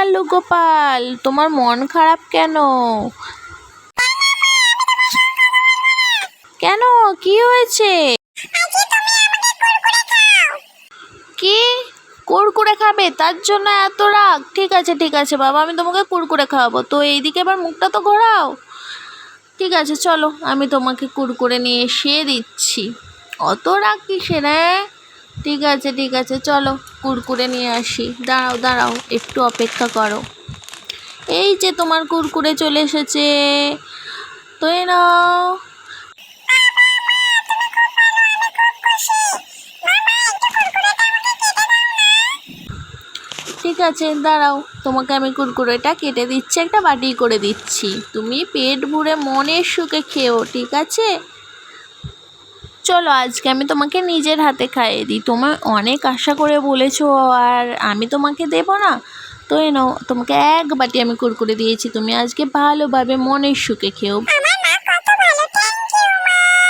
লাল্লু গোপাল, তোমার মন খারাপ কেন? কেন, কি হয়েছে? কি কুরকুরে খাবে তার জন্য এত রাগ? ঠিক আছে ঠিক আছে বাবা, আমি তোমাকে কুরকুরে খাওয়াবো। তো এইদিকে এবার মুখটা তো ঘোরাও। ঠিক আছে চলো, আমি তোমাকে কুরকুরে নিয়ে এসে দিচ্ছি। অত রাগ কিসের? ঠিক আছে চলো, কুরকুরে নিয়ে আসি। দাঁড়াও দাঁড়াও, একটু অপেক্ষা করো। এই যে তোমার কুরকুরে চলে এসেছে, তো এই নাও। ঠিক আছে দাঁড়াও, তোমাকে আমি কুরকুরেটা কেটে দিচ্ছি, একটা বাটি করে দিচ্ছি। তুমি পেট ভরে মনের সুখে খেও, ঠিক আছে? চলো আজকে আমি তোমাকে নিজের হাতে খাইয়ে দিই। তোমার অনেক আশা করে বলেছো আর আমি তোমাকে দেবো না? তো এই নাও, তোমাকে এক বাটি আমি কুরকুরে দিয়েছি, তুমি আজকে ভালোভাবে মনের সুখে খেও।